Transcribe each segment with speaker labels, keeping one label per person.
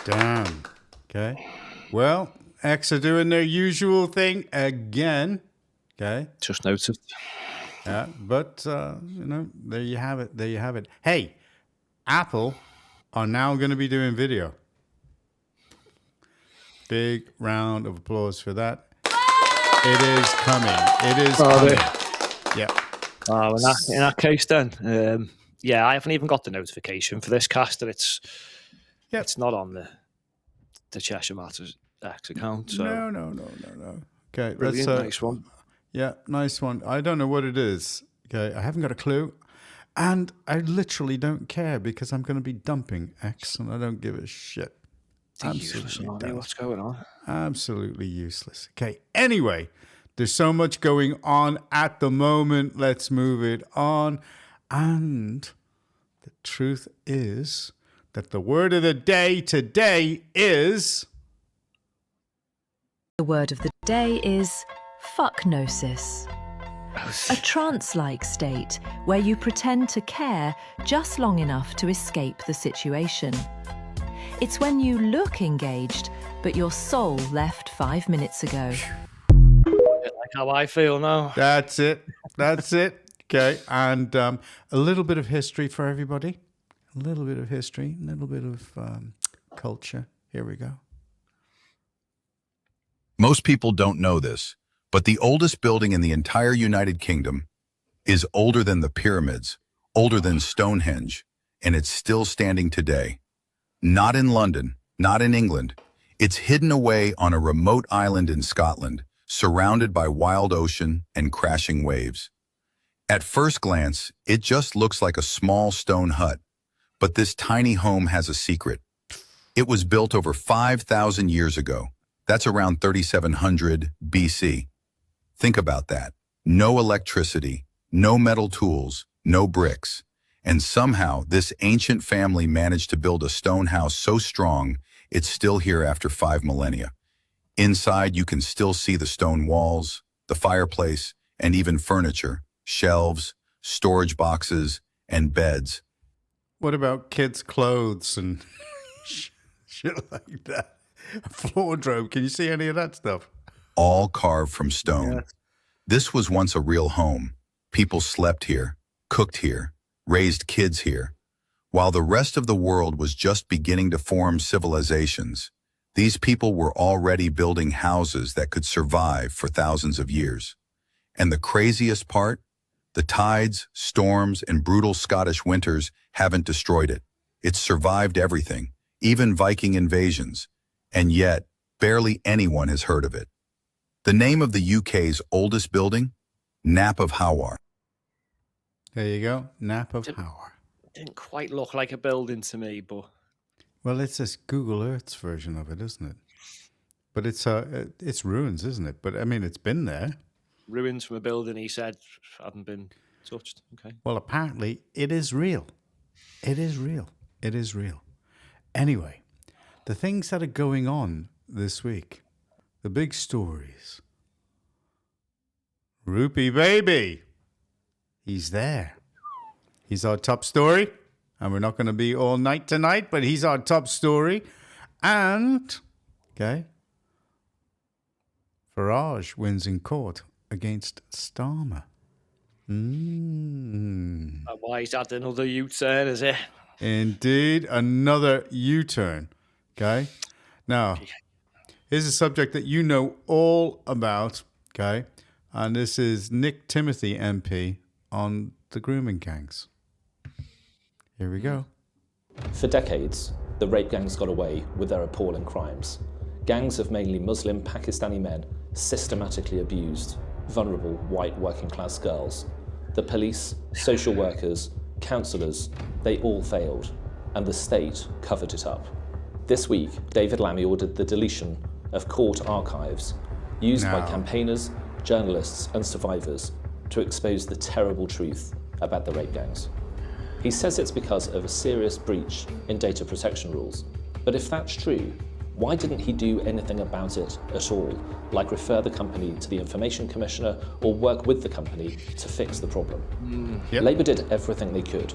Speaker 1: Damn. Okay. Well, X are doing their usual thing again. Okay.
Speaker 2: Just noticed.
Speaker 1: Yeah, but there you have it. There you have it. Hey, Apple are now going to be doing video. Big round of applause for that. It is coming. It is coming. Yeah.
Speaker 2: Oh, in that case, then, yeah, I haven't even got the notification for this cast, and it's not on the Cheshire Matters X account. So
Speaker 1: No. Okay,
Speaker 2: brilliant, nice one.
Speaker 1: Yeah, nice one. I don't know what it is. Okay, I haven't got a clue, and I literally don't care because I'm going to be dumping X, and I don't give a shit.
Speaker 2: Absolutely, what's going on?
Speaker 1: Absolutely useless. Okay. Anyway, there's so much going on at the moment. Let's move it on. And the truth is that the word of the day today is...
Speaker 3: The word of the day is fucknosis. A trance-like state where you pretend to care just long enough to escape the situation. It's when you look engaged, but your soul left 5 minutes ago.
Speaker 2: Like how I feel now.
Speaker 1: That's it. Okay, and a little bit of history for everybody. A little bit of history, a little bit of culture. Here we go.
Speaker 4: Most people don't know this, but the oldest building in the entire United Kingdom is older than the pyramids, older than Stonehenge, and it's still standing today. Not in London, not in England. It's hidden away on a remote island in Scotland, surrounded by wild ocean and crashing waves. At first glance, it just looks like a small stone hut, but this tiny home has a secret. It was built over 5,000 years ago. That's around 3700 BC. Think about that. No electricity, no metal tools, no bricks. And somehow, this ancient family managed to build a stone house so strong, it's still here after 5 millennia. Inside, you can still see the stone walls, the fireplace, and even furniture, shelves, storage boxes, and beds.
Speaker 1: What about kids' clothes and shit like that? A wardrobe. Can you see any of that stuff?
Speaker 4: All carved from stone.
Speaker 1: Yeah.
Speaker 4: This was once a real home. People slept here, cooked here, raised kids here. While the rest of the world was just beginning to form civilizations, these people were already building houses that could survive for thousands of years. And the craziest part? The tides, storms, and brutal Scottish winters haven't destroyed it. It's survived everything, even Viking invasions. And yet, barely anyone has heard of it. The name of the UK's oldest building? Knap of Howar.
Speaker 1: There you go. Knap of Howar.
Speaker 2: Didn't quite look like a building to me, but...
Speaker 1: Well, it's this Google Earth's version of it, isn't it? But it's ruins, isn't it? But, I mean, it's been there.
Speaker 2: Ruins from a building, he said, hadn't been touched. Okay.
Speaker 1: Well, apparently, it is real. It is real. It is real. Anyway, the things that are going on this week, the big stories. Rupee baby, he's there. He's our top story, and we're not going to be all night tonight, but he's our top story. And, okay, Farage wins in court against Starmer.
Speaker 2: Why he's had another U-turn, is it?
Speaker 1: Indeed, another U-turn. Okay. Now, here's a subject that you know all about. Okay. And this is Nick Timothy MP on the grooming gangs. Here we go.
Speaker 5: For decades, the rape gangs got away with their appalling crimes. Gangs of mainly Muslim Pakistani men systematically abused vulnerable white working-class girls. The police, social workers, counsellors, they all failed, and the state covered it up. This week, David Lammy ordered the deletion of court archives used by campaigners, journalists and survivors to expose the terrible truth about the rape gangs. He says it's because of a serious breach in data protection rules. But if that's true, why didn't he do anything about it at all, like refer the company to the Information Commissioner or work with the company to fix the problem? Labour did everything they could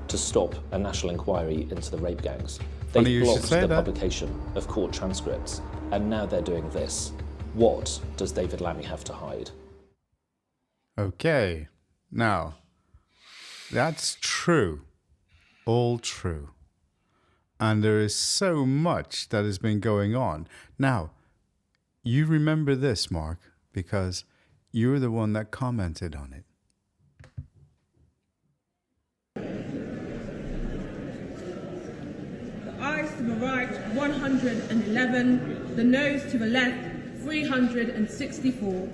Speaker 5: to stop a national inquiry into the rape gangs.
Speaker 1: Funny
Speaker 5: They've
Speaker 1: you should
Speaker 5: blocked
Speaker 1: say
Speaker 5: the
Speaker 1: that.
Speaker 5: publication of court transcripts, and now they're doing this. What does David Lammy have to hide?
Speaker 1: Okay. Now, that's true. All true. And there is so much that has been going on. Now, you remember this, Mark, because you were the one that commented on it.
Speaker 6: The eyes to the right, 111. The nose to the left, 364.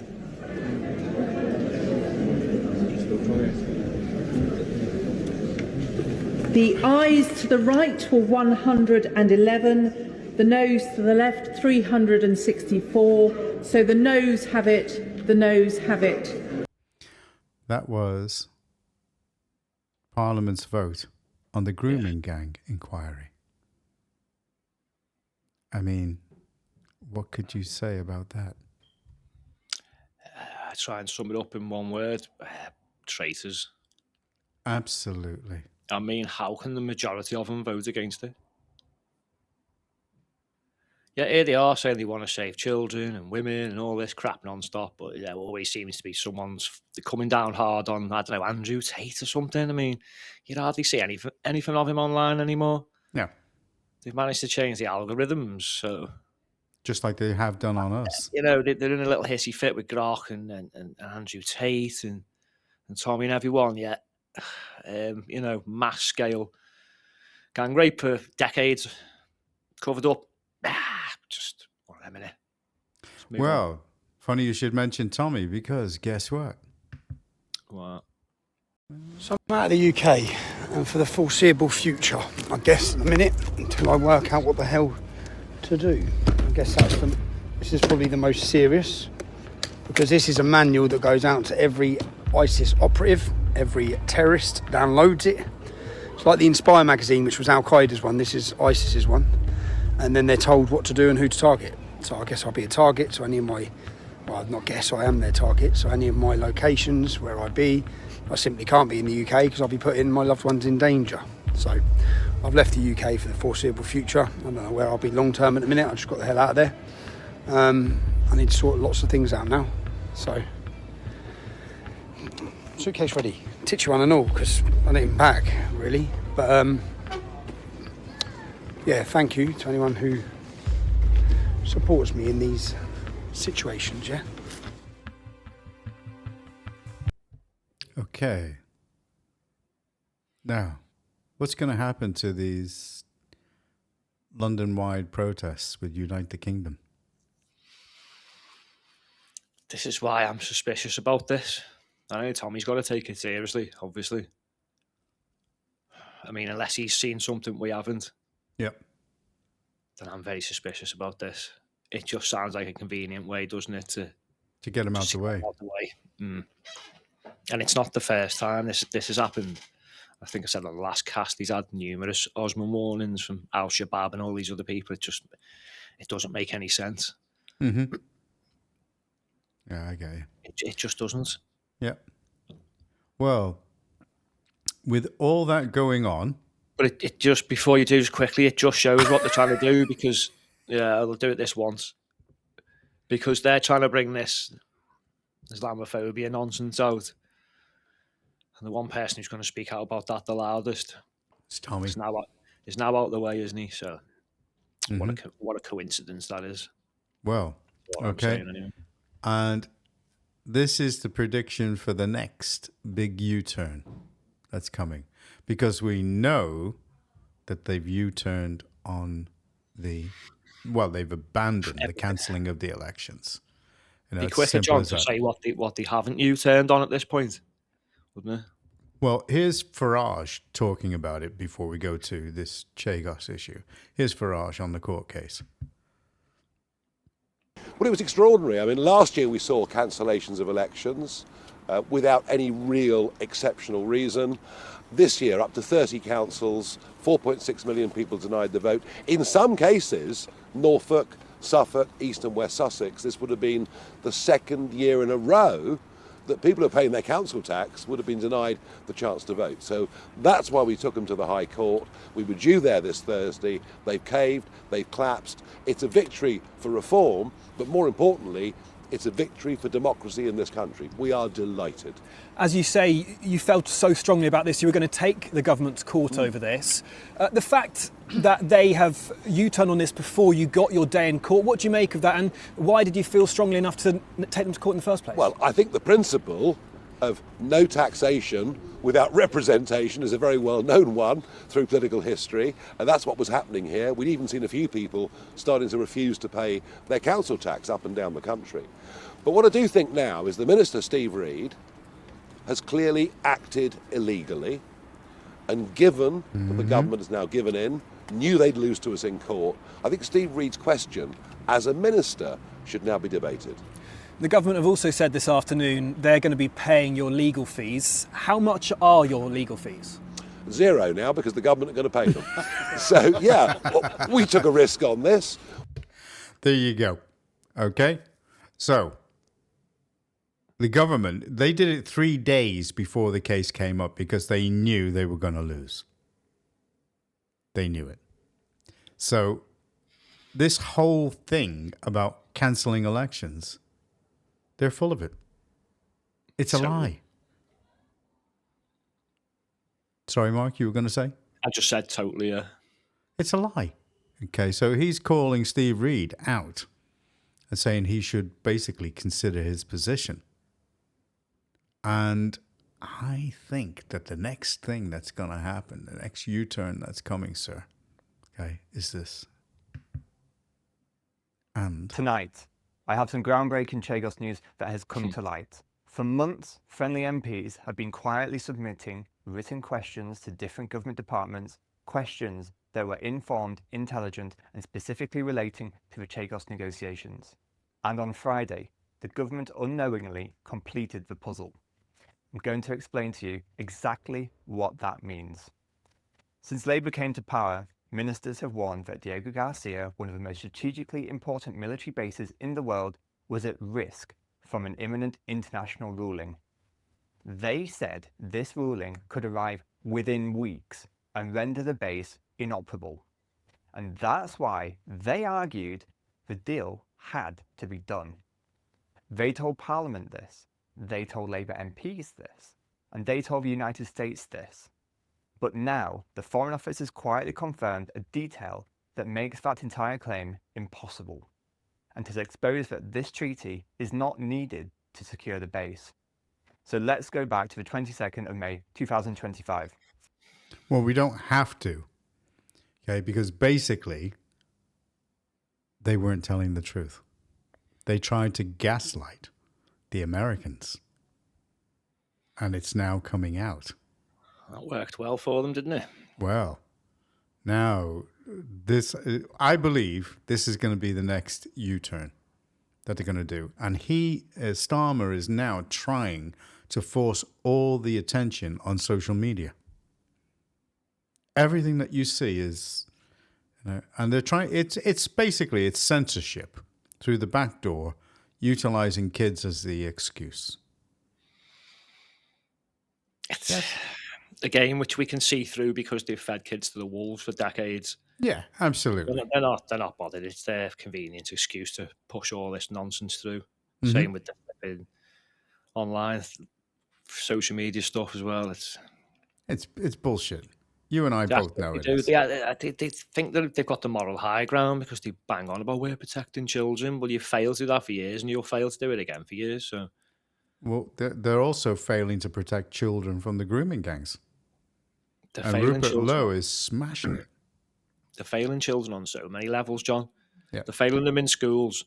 Speaker 6: The eyes to the right were 111, the nose to the left 364, so the nose have it, the nose have it.
Speaker 1: That was Parliament's vote on the grooming gang inquiry. I mean, what could you say about that?
Speaker 2: I try and sum it up in one word. Traitors.
Speaker 1: Absolutely.
Speaker 2: I mean, how can the majority of them vote against it? Yeah, here they are saying they want to save children and women and all this crap non-stop, but there always seems to be someone's coming down hard on, I don't know, Andrew Tate or something. I mean, you hardly see anything of him online anymore.
Speaker 1: Yeah.
Speaker 2: They've managed to change the algorithms, so...
Speaker 1: Just like they have done on us.
Speaker 2: You know, they're in a little hissy fit with Groch and Andrew Tate and Tommy and everyone, yet... you know, mass scale gang rape for decades, covered up. Just one of them, innit?
Speaker 1: Well, funny you should mention Tommy, because guess what?
Speaker 2: What?
Speaker 7: So I'm out of the UK, and for the foreseeable future, I guess, in a minute, until I work out what the hell to do. I guess this is probably the most serious, because this is a manual that goes out to every ISIS operative. Every terrorist downloads it. It's like the Inspire magazine, which was Al-Qaeda's one. This is ISIS's one. And then they're told what to do and who to target. So I guess I'll be a target. So any of my, well, not guess, I am their target. So any of my locations where I be, I simply can't be in the UK because I'll be putting my loved ones in danger. So I've left the UK for the foreseeable future. I don't know where I'll be long term at the minute. I just got the hell out of there. I need to sort lots of things out now. So... suitcase ready, Tituan and all, because I need him back, really. But yeah, thank you to anyone who supports me in these situations, yeah?
Speaker 1: Okay. Now, what's going to happen to these London-wide protests with Unite the Kingdom?
Speaker 2: This is why I'm suspicious about this. I know Tommy's got to take it seriously, obviously. I mean, unless he's seen something we haven't.
Speaker 1: Yep.
Speaker 2: Then I'm very suspicious about this. It just sounds like a convenient way, doesn't it, to
Speaker 1: get him out the way.
Speaker 2: Mm. And it's not the first time this has happened. I think I said on the last cast, he's had numerous Osman warnings from Al-Shabaab and all these other people. It doesn't make any sense.
Speaker 1: Mm-hmm. Yeah, I get you.
Speaker 2: It just doesn't.
Speaker 1: Yeah. Well, with all that going on...
Speaker 2: But it just, before you do just quickly, it just shows what they're trying to do, because, yeah, they'll do it this once. Because they're trying to bring this Islamophobia nonsense out. And the one person who's going to speak out about that the loudest...
Speaker 1: It's Tommy.
Speaker 2: Is now out the way, isn't he? So, what a coincidence that is.
Speaker 1: Well, okay. Anyway. And... this is the prediction for the next big U-turn that's coming, because we know that they've U-turned on they've abandoned the cancelling of the elections. You know,
Speaker 2: be quicker, John, to say what they haven't U-turned on at this point, wouldn't it?
Speaker 1: Well, here's Farage talking about it before we go to this Chagos issue. Here's Farage on the court case.
Speaker 8: Well, it was extraordinary. I mean, last year we saw cancellations of elections without any real exceptional reason. This year, up to 30 councils, 4.6 million people denied the vote. In some cases, Norfolk, Suffolk, East and West Sussex, this would have been the second year in a row that people who are paying their council tax would have been denied the chance to vote. So that's why we took them to the High Court. We were due there this Thursday. They've caved, they've collapsed. It's a victory for reform, but more importantly, it's a victory for democracy in this country. We are delighted.
Speaker 9: As you say, you felt so strongly about this, you were going to take the government to court over this. The fact that they have U-turned on this before you got your day in court, what do you make of that, and why did you feel strongly enough to take them to court in the first place?
Speaker 8: Well, I think the principle of no taxation without representation is a very well-known one through political history, and that's what was happening here. We'd even seen a few people starting to refuse to pay their council tax up and down the country. But what I do think now is the Minister, Steve Reid, has clearly acted illegally, and given that the government has now given in, knew they'd lose to us in court, I think Steve Reid's question as a minister should now be debated.
Speaker 9: The government have also said this afternoon they're going to be paying your legal fees. How much are your legal fees?
Speaker 8: Zero now, because the government are going to pay them. So, yeah, well, we took a risk on this.
Speaker 1: There you go. Okay? So, the government, they did it 3 days before the case came up because they knew they were going to lose. They knew it. So, this whole thing about cancelling elections, they're full of it. It's a lie. Sorry, Mark, you were going to say?
Speaker 2: I just said totally, yeah.
Speaker 1: It's a lie. Okay, so he's calling Steve Reid out and saying he should basically consider his position. And I think that the next thing that's going to happen, the next U-turn that's coming, sir, okay, is this. And
Speaker 10: tonight, I have some groundbreaking Chagos news that has come to light. For months, friendly MPs have been quietly submitting written questions to different government departments, questions that were informed, intelligent, and specifically relating to the Chagos negotiations. And on Friday, the government unknowingly completed the puzzle. I'm going to explain to you exactly what that means. Since Labour came to power, ministers have warned that Diego Garcia, one of the most strategically important military bases in the world, was at risk from an imminent international ruling. They said this ruling could arrive within weeks and render the base inoperable. And that's why they argued the deal had to be done. They told Parliament this, they told Labour MPs this, and they told the United States this. But now, the Foreign Office has quietly confirmed a detail that makes that entire claim impossible, and has exposed that this treaty is not needed to secure the base. So let's go back to the 22nd of May, 2025.
Speaker 1: well, we don't have to, okay, because basically they weren't telling the truth. They tried to gaslight the Americans, and it's now coming out.
Speaker 2: That worked well for them, didn't it?
Speaker 1: Well, now this, I believe this is going to be the next U-turn that they're going to do. And Starmer is now trying to force all the attention on social media. Everything that you see is, and they're trying, it's basically, it's censorship through the back door, utilizing kids as the excuse.
Speaker 2: It's a game which we can see through because they've fed kids to the wolves for decades.
Speaker 1: Yeah, absolutely.
Speaker 2: They're not bothered. It's their convenient excuse to push all this nonsense through.
Speaker 1: Mm-hmm.
Speaker 2: Same with the online social media stuff as well.
Speaker 1: It's bullshit. You and I both know it is.
Speaker 2: Yeah, they think that they've got the moral high ground because they bang on about we're protecting children. Well, you failed to do that for years, and you'll fail to do it again for years. So,
Speaker 1: well, they're also failing to protect children from the grooming gangs. And Rupert Lowe is smashing it.
Speaker 2: They're failing children on so many levels, John.
Speaker 1: Yeah.
Speaker 2: They're failing them in schools.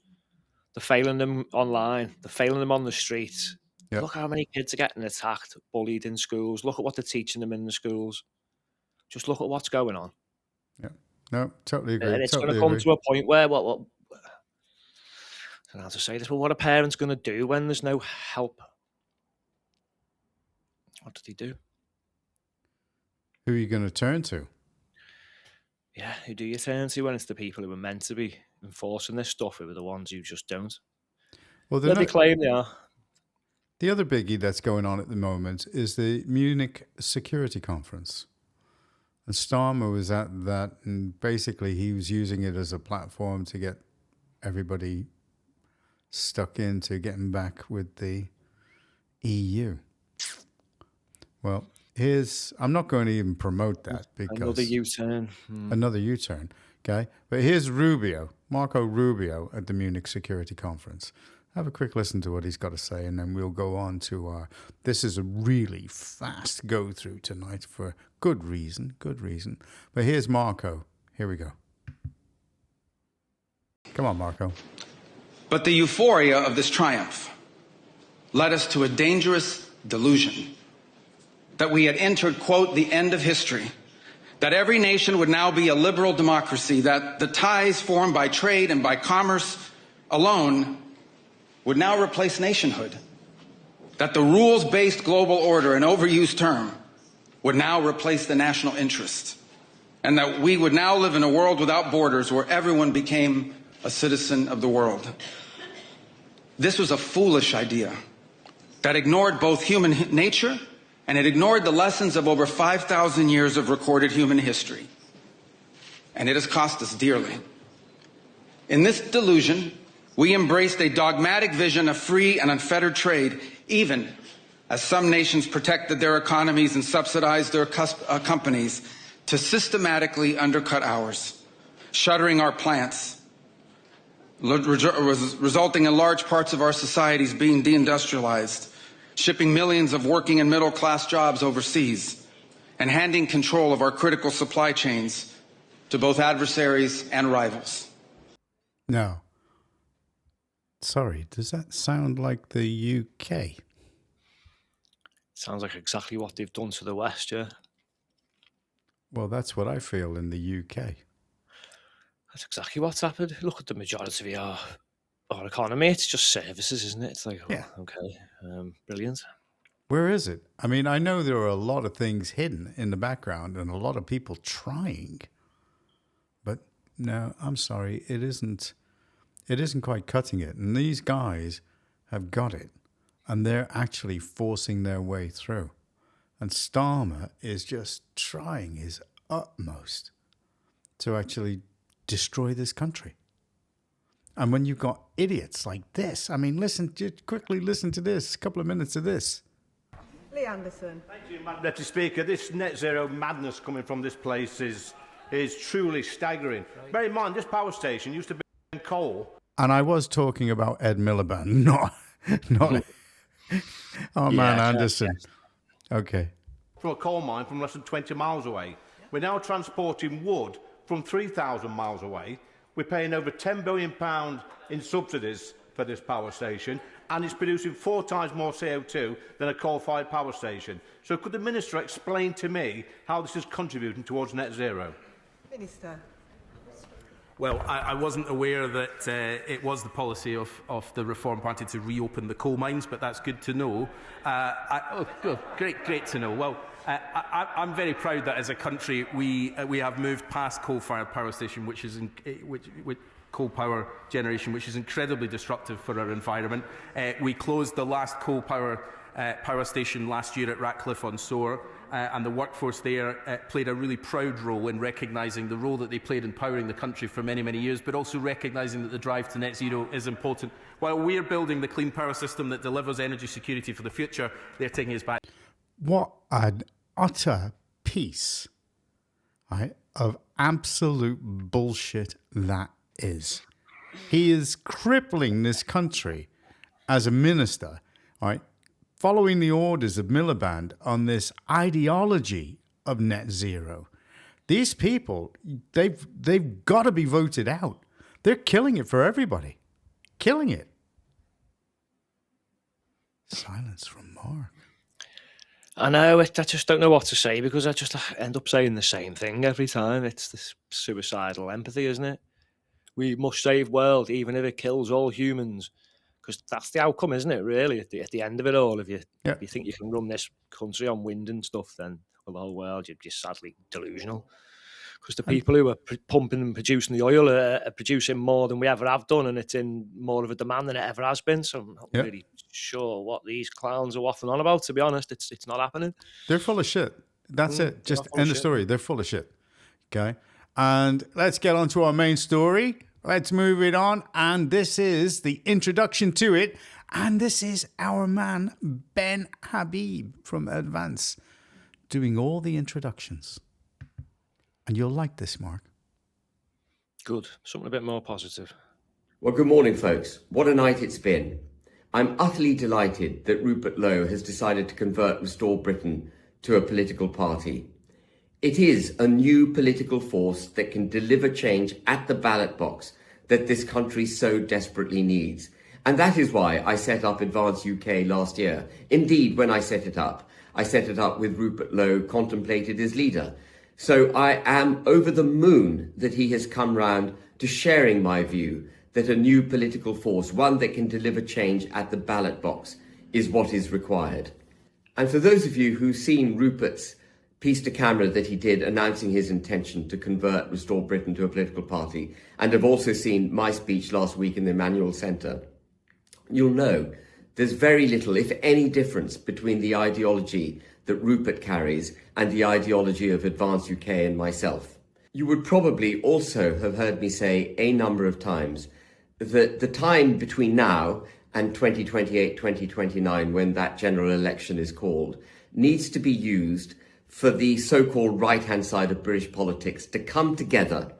Speaker 2: They're failing them online. They're failing them on the streets.
Speaker 1: Yep.
Speaker 2: Look how many kids are getting attacked, bullied in schools. Look at what they're teaching them in the schools. Just look at what's going on.
Speaker 1: Yeah. No, totally agree.
Speaker 2: And it's
Speaker 1: totally
Speaker 2: going to come to a point where, what I don't know how to say this, but what a parent's going to do when there's no help? What do they do?
Speaker 1: Who are you going to turn to?
Speaker 2: Yeah, who do you turn to when it's the people who are meant to be enforcing this stuff who are the ones who just don't?
Speaker 1: Well,
Speaker 2: they claim they are.
Speaker 1: The other biggie that's going on at the moment is the Munich Security Conference. And Starmer was at that, and basically he was using it as a platform to get everybody stuck into getting back with the EU. Well, I'm not going to even promote that because...
Speaker 2: Another U-turn.
Speaker 1: Another U-turn, okay? But here's Marco Rubio at the Munich Security Conference. Have a quick listen to what he's got to say, and then we'll go on to our... This is a really fast go-through tonight for good reason. But here's Marco. Here we go. Come on, Marco.
Speaker 11: But the euphoria of this triumph led us to a dangerous delusion that we had entered, quote, the end of history, that every nation would now be a liberal democracy, that the ties formed by trade and by commerce alone would now replace nationhood, that the rules-based global order, an overused term, would now replace the national interest, and that we would now live in a world without borders where everyone became a citizen of the world. This was a foolish idea that ignored both human nature and it ignored the lessons of over 5,000 years of recorded human history. And it has cost us dearly. In this delusion, we embraced a dogmatic vision of free and unfettered trade, even as some nations protected their economies and subsidized their companies to systematically undercut ours, shuttering our plants, resulting in large parts of our societies being deindustrialized, shipping millions of working and middle-class jobs overseas, and handing control of our critical supply chains to both adversaries and rivals.
Speaker 1: Now, sorry, does that sound like the UK?
Speaker 2: Sounds like exactly what they've done to the West, yeah.
Speaker 1: Well, that's what I feel in the UK.
Speaker 2: That's exactly what's happened. Look at the majority of our economy. It's just services, isn't it? It's like,
Speaker 1: yeah.
Speaker 2: Okay, brilliant.
Speaker 1: Where is it? I mean, I know there are a lot of things hidden in the background and a lot of people trying. But no, I'm sorry, it isn't quite cutting it. And these guys have got it. And they're actually forcing their way through. And Starmer is just trying his utmost to actually destroy this country. And when you've got idiots like this, I mean, just quickly listen to this, a couple of minutes of this.
Speaker 12: Lee Anderson.
Speaker 13: Thank you, Madam Deputy Speaker. This net zero madness coming from this place is truly staggering. Right. Bear in mind, this power station used to be in coal.
Speaker 1: And I was talking about Ed Miliband, not oh man, Anderson. Yes. Okay.
Speaker 13: From a coal mine from less than 20 miles away. We're now transporting wood from 3,000 miles away. We're paying over £10 billion in subsidies for this power station, and it's producing 4 times more CO2 than a coal-fired power station. So could the Minister explain to me how this is contributing towards net zero?
Speaker 12: Minister.
Speaker 14: Well, I wasn't aware that it was the policy of the Reform Party to reopen the coal mines, but that's good to know. Great to know. Well, I'm very proud that as a country we have moved past coal-fired power station, which coal power generation, which is incredibly destructive for our environment. We closed the last coal power station last year at Ratcliffe on Soar. And the workforce there played a really proud role in recognising the role that they played in powering the country for many, many years, but also recognising that the drive to net zero is important. While we're building the clean power system that delivers energy security for the future, they're taking us back.
Speaker 1: What an utter piece, right, of absolute bullshit that is. He is crippling this country as a minister, right, following the orders of Miliband on this ideology of net zero. These people, they've got to be voted out. They're killing it for everybody. Killing it. Silence from Mark.
Speaker 2: I know, I just don't know what to say because I just end up saying the same thing every time. It's this suicidal empathy, isn't it? We must save world even if it kills all humans. Because that's the outcome, isn't it, really, at the end of it all? If you think you can run this country on wind and stuff, then for the whole world, you're just sadly delusional. Because the people who are pumping and producing the oil are producing more than we ever have done, and it's in more of a demand than it ever has been. So I'm not really sure what these clowns are waffling on about, to be honest. It's not happening.
Speaker 1: They're full of shit. That's it. Just
Speaker 2: full of
Speaker 1: end of
Speaker 2: shit.
Speaker 1: story. They're full of shit. Okay. And let's get on to our main story. Let's move it on. And this is the introduction to it. And this is our man, Ben Habib from Advance, doing all the introductions. And you'll like this, Mark.
Speaker 2: Good. Something a bit more positive.
Speaker 15: Well, good morning, folks. What a night it's been. I'm utterly delighted that Rupert Lowe has decided to convert Restore Britain to a political party. It is a new political force that can deliver change at the ballot box that this country so desperately needs. And that is why I set up Advance UK last year. Indeed, when I set it up with Rupert Lowe contemplated as leader. So I am over the moon that he has come round to sharing my view that a new political force, one that can deliver change at the ballot box, is what is required. And for those of you who've seen Rupert's piece to camera that he did announcing his intention to convert Restore Britain to a political party, and have also seen my speech last week in the Emmanuel Centre, you'll know there's very little, if any, difference between the ideology that Rupert carries and the ideology of Advance UK and myself. You would probably also have heard me say a number of times that the time between now and 2028, 2029, when that general election is called, needs to be used for the so-called right-hand side of British politics to come together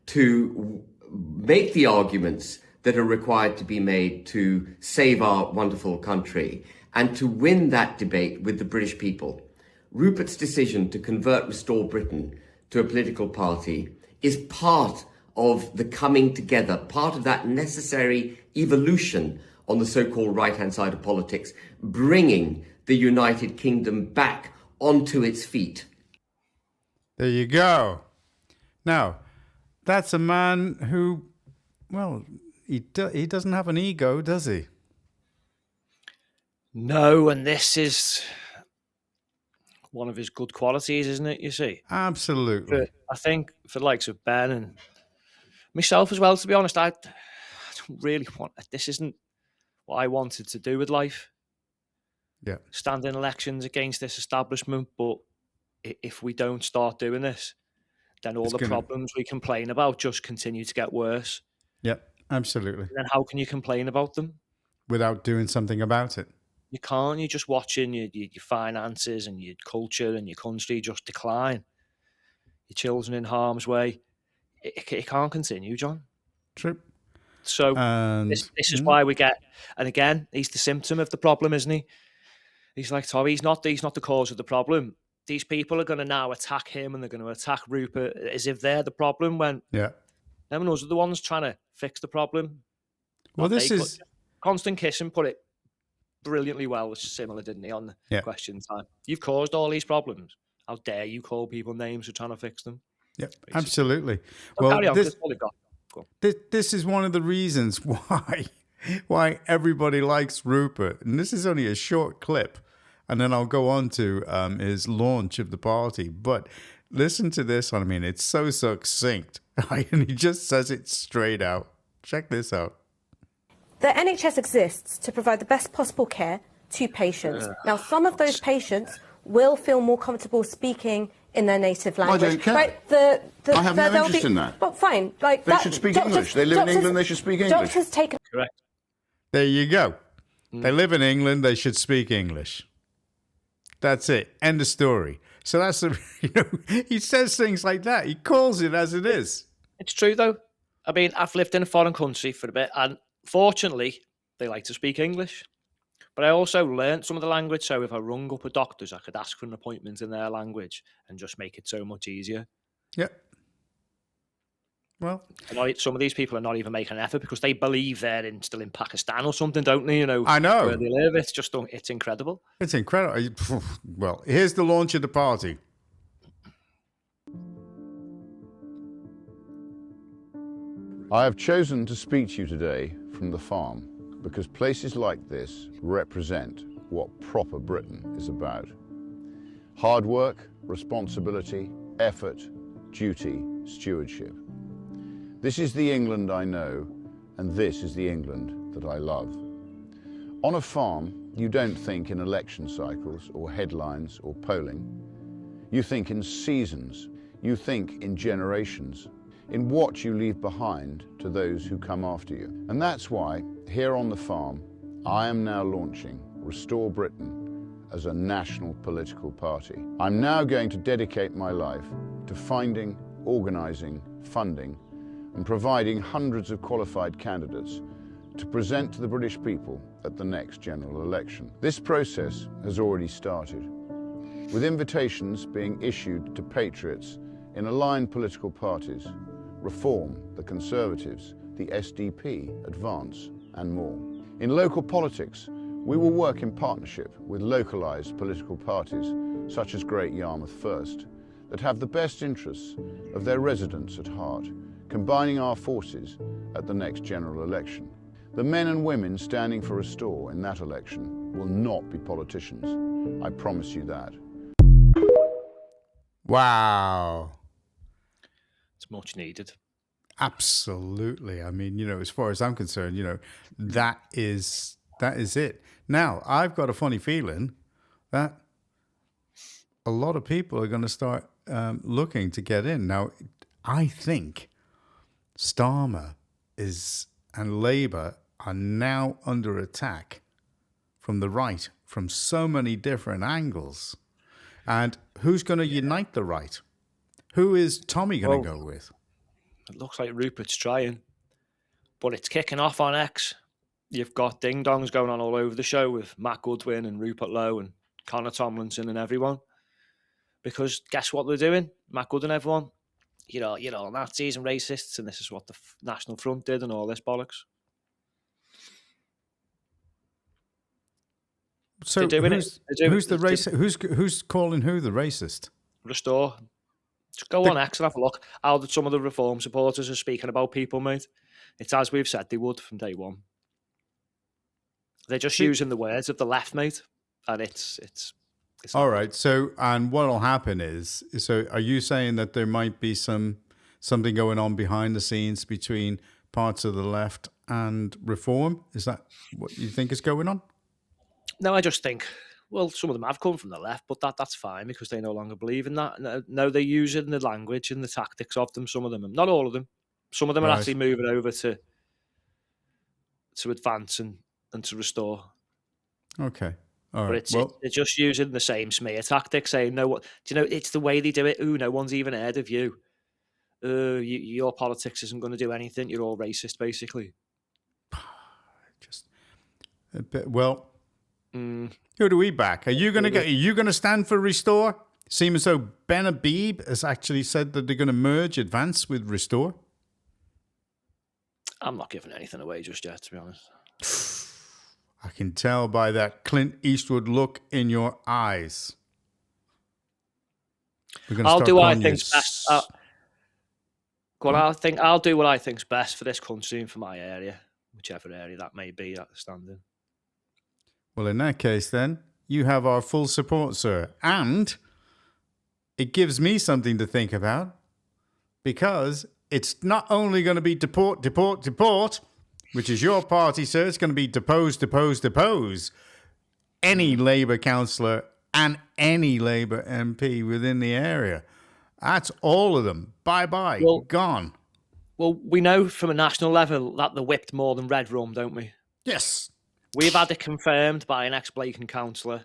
Speaker 15: to make the arguments that are required to be made to save our wonderful country and to win that debate with the British people. Rupert's decision to convert Restore Britain to a political party is part of the coming together, part of that necessary evolution on the so-called right-hand side of politics, bringing the United Kingdom back onto its feet.
Speaker 1: There you go. Now, that's a man who, well, he doesn't have an ego, does he?
Speaker 2: No, and this is one of his good qualities, isn't it, you see?
Speaker 1: Absolutely.
Speaker 2: I think for the likes of Ben and myself as well, to be honest, I don't really want... This isn't what I wanted to do with life.
Speaker 1: Yeah.
Speaker 2: Stand in elections against this establishment, but if we don't start doing this, then all the problems we complain about just continue to get worse.
Speaker 1: Yep, absolutely.
Speaker 2: And then how can you complain about them?
Speaker 1: Without doing something about it.
Speaker 2: You can't. You're just watching your finances and your culture and your country just decline. Your children in harm's way. It can't continue, John.
Speaker 1: True.
Speaker 2: So this is why we get... And again, he's the symptom of the problem, isn't he? He's like, Tom, he's not the cause of the problem. These people are going to now attack him and they're going to attack Rupert as if they're the problem when them and us are the ones trying to fix the problem.
Speaker 1: Well, this is...
Speaker 2: Constant Kissing put it brilliantly well, which is similar, didn't he, on the question time. You've caused all these problems. How dare you call people names for trying to fix them?
Speaker 1: Yep, absolutely.
Speaker 2: Well, carry on, that's all they've got.
Speaker 1: This is one of the reasons why everybody likes Rupert. And this is only a short clip. And then I'll go on to his launch of the party. But listen to this. I mean, it's so succinct. And he just says it straight out. Check this out.
Speaker 16: The NHS exists to provide the best possible care to patients. Now, some of those patients will feel more comfortable speaking in their native language.
Speaker 17: I don't care.
Speaker 16: Right?
Speaker 17: I have no interest in that.
Speaker 16: Well, fine. Like
Speaker 17: they should speak English. They live in England. They should speak English.
Speaker 16: Doctors take...
Speaker 2: Correct.
Speaker 1: There you go. They live in England. They should speak English. That's it. End of story. So that's he says things like that. He calls it as it is.
Speaker 2: It's true though. I mean, I've lived in a foreign country for a bit, and fortunately, they like to speak English. But I also learned some of the language, so if I rung up a doctor's, I could ask for an appointment in their language and just make it so much easier.
Speaker 1: Yep. Well,
Speaker 2: some of these people are not even making an effort because they believe they're still in Pakistan or something, don't they?
Speaker 1: I know
Speaker 2: where they live. It's just it's incredible.
Speaker 1: It's incredible. Well, here's the launch of the party.
Speaker 17: I have chosen to speak to you today from the farm because places like this represent what proper Britain is about. Hard work, responsibility, effort, duty, stewardship. This is the England I know, and this is the England that I love. On a farm, you don't think in election cycles or headlines or polling. You think in seasons. You think in generations, in what you leave behind to those who come after you. And that's why, here on the farm, I am now launching Restore Britain as a national political party. I'm now going to dedicate my life to finding, organising, funding, and providing hundreds of qualified candidates to present to the British people at the next general election. This process has already started, with invitations being issued to patriots in aligned political parties, Reform, the Conservatives, the SDP, Advance, and more. In local politics, we will work in partnership with localised political parties, such as Great Yarmouth First, that have the best interests of their residents at heart, combining our forces at the next general election. The men and women standing for Restore in that election will not be politicians. I promise you that.
Speaker 1: Wow.
Speaker 2: It's much needed.
Speaker 1: Absolutely. I mean, as far as I'm concerned, that is it. Now, I've got a funny feeling that a lot of people are going to start looking to get in. Now, I think Starmer and Labour are now under attack from the right, from so many different angles. And who's going to unite the right? Who is Tommy going to go with?
Speaker 2: It looks like Rupert's trying, but it's kicking off on X. You've got ding-dongs going on all over the show with Matt Goodwin and Rupert Lowe and Connor Tomlinson and everyone. Because guess what they're doing? Matt Goodwin and everyone, Nazis and racists, and this is what the National Front did and all this bollocks.
Speaker 1: So who's the racist? Who's calling who the racist?
Speaker 2: Restore. Just go on X and have a look how some of the Reform supporters are speaking about people, mate. It's as we've said they would from day one. They're just using the words of the left, mate, and it's
Speaker 1: all right. So, and what'll happen is, are you saying that there might be something going on behind the scenes between parts of the left and Reform? Is that what you think is going on?
Speaker 2: No, I just think, well, some of them have come from the left, but that's fine because they no longer believe in that. No, they're using the language and the tactics of them. Some of them, not all of them. Some of them are actually moving over to advance and to restore.
Speaker 1: Okay. All right.
Speaker 2: But they're just using the same smear tactics, saying, "No, what do you know? It's the way they do it. Ooh, no one's even heard of you. Your politics isn't going to do anything. You're all racist, basically."
Speaker 1: Just a bit. Well, who do we back? Are you going to stand for Restore? Seems as though Ben Habib has actually said that they're going to merge Advance with Restore.
Speaker 2: I'm not giving anything away just yet, to be honest.
Speaker 1: I can tell by that Clint Eastwood look in your eyes.
Speaker 2: I'll do what I think's best. I'll do what I think's best for this country and for my area, whichever area that may be that I stand in.
Speaker 1: Well, in that case, then, you have our full support, sir. And it gives me something to think about, because it's not only going to be deport, which is your party, sir. It's going to be depose any Labour councillor and any Labour MP within the area. That's all of them. Bye-bye. Gone.
Speaker 2: Well, we know from a national level that they're whipped more than red rum, don't we?
Speaker 1: Yes.
Speaker 2: We've had it confirmed by an ex-Blaken councillor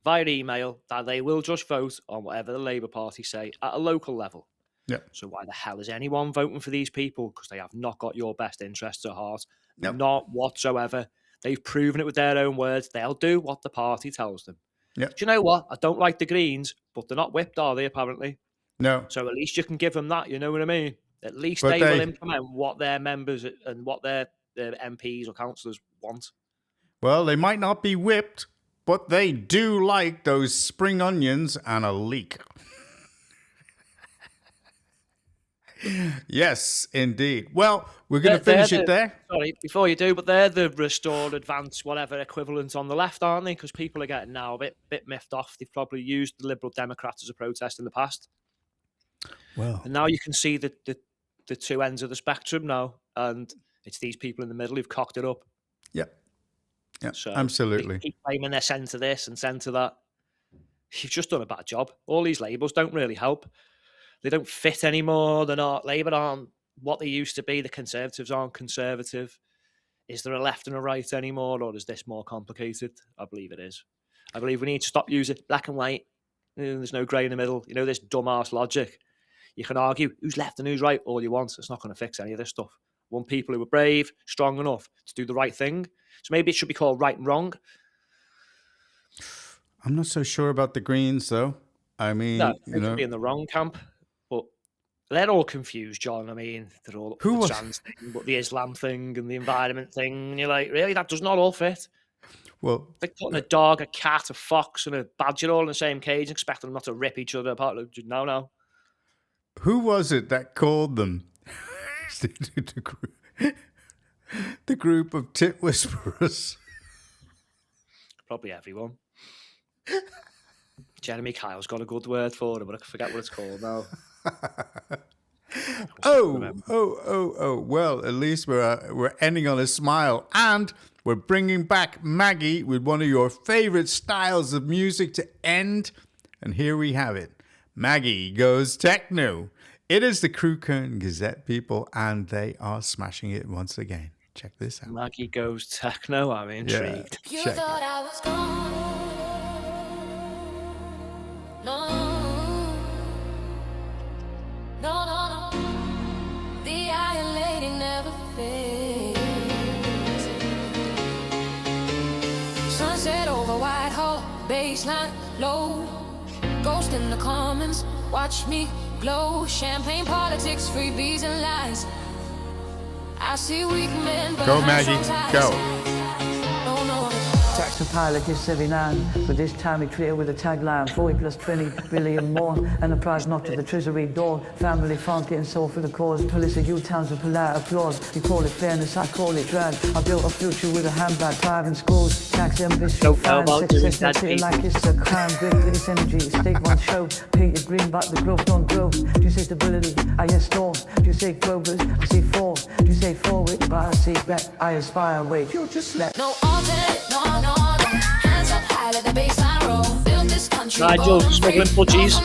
Speaker 2: via email that they will just vote on whatever the Labour Party say at a local level.
Speaker 1: Yeah.
Speaker 2: So why the hell is anyone voting for these people? Because they have not got your best interests at heart.
Speaker 1: Nope.
Speaker 2: Not whatsoever. They've proven it with their own words. They'll do what the party tells them.
Speaker 1: Yeah.
Speaker 2: Do you know what? I don't like the Greens, but they're not whipped, are they, apparently?
Speaker 1: No.
Speaker 2: So at least you can give them that, you know what I mean? At least they will implement what their members and what their MPs or councillors want.
Speaker 1: Well, they might not be whipped, but they do like those spring onions and a leek. Yes, indeed. Well, we're going to finish it there.
Speaker 2: Sorry, before you do, but they're the Restored, Advance, whatever equivalent on the left, aren't they? Because people are getting now a bit miffed off. They've probably used the Liberal Democrats as a protest in the past.
Speaker 1: Well,
Speaker 2: and now you can see the two ends of the spectrum now, and it's these people in the middle who've cocked it up.
Speaker 1: Yep. Yeah,
Speaker 2: So
Speaker 1: absolutely.
Speaker 2: they keep claiming they're centre this and centre that. You've just done a bad job. All these labels don't really help. They don't fit anymore. They're not. Labour aren't what they used to be. The Conservatives aren't conservative. Is there a left and a right anymore, or is this more complicated? I believe it is. I believe we need to stop using black and white. There's no grey in the middle. You know, this dumbass logic. You can argue who's left and who's right all you want. It's not going to fix any of this stuff. We want people who are brave, strong enough to do the right thing. So maybe it should be called right and wrong.
Speaker 1: I'm not so sure about the Greens, though. I mean,
Speaker 2: No, they could be in the wrong camp, but they're all confused, John. I mean, they're all up for the trans thing, but the Islam thing and the environment thing, and you're like, really, that does not all fit.
Speaker 1: Well,
Speaker 2: like putting a dog, a cat, a fox, and a badger all in the same cage, and expecting them not to rip each other apart. No.
Speaker 1: Who was it that called them the group of tit whisperers?
Speaker 2: Probably everyone. Jeremy Kyle's got a good word for it, but I forget what it's called now.
Speaker 1: Oh. Well, at least we're ending on a smile, and we're bringing back Maggie with one of your favorite styles of music to end. And here we have it. Maggie goes techno. It is the Crew Kern Gazette people, and they are smashing it once again. Check this out.
Speaker 2: Maggie goes techno. I'm intrigued.
Speaker 18: You thought I was gone. No. The Iron Lady never fades. Sunset over Whitehall, baseline low. Ghost in the Commons, watch me glow. Champagne politics, freebies and lies. I see weak men, but
Speaker 1: go, Maggie, go.
Speaker 19: Tax to pilot is 79, but this time we clear with a tagline 40 plus 20 billion more, and a prize not to the treasury door. Family funky and soul for the cause. Police of U-towns with polite applause. You call it fairness, I call it drag. I built a future with a handbag, private schools, tax ambition, fine success, that's it like it's a crime. Great with its energy, state one show. Painted green, but the growth don't grow. Do you say stability? I hear storm. Do you say progress? I see fall. Do you say forward? But I see back. I aspire. Wait, you just let.
Speaker 18: No alternate, no. Hands up high, let the baseline roll. Build this country.
Speaker 2: Nigel, smuggling budgies.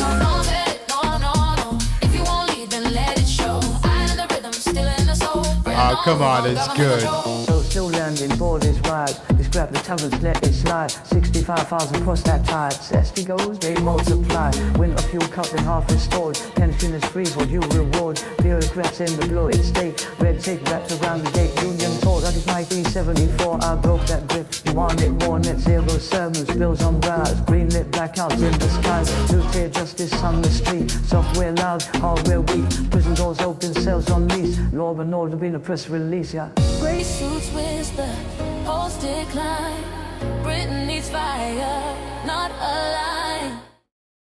Speaker 18: No. If you won't lead, then let it show. I know the rhythm still in the soul.
Speaker 1: Oh, come on, it's good.
Speaker 19: So still landing, borders wide. This grab the taverns, let it slide. 65,000 cross that tide. Zesty goes, they multiply. When a few cut in half restored. Pension is free, what you reward. Bureaucrats in the glory state. Red tape wrapped around the gate. Union told, that is 1974. I broke that grip. You want it more, net zero sermons. Bills on brows. Green lit blackouts in the sky. Nuclear justice on the street. Software loud, hardware weak. Prison doors open, cells on lease. Law and order being a press release, yeah.
Speaker 18: Gray suits whisper, post decline. Britain needs fire.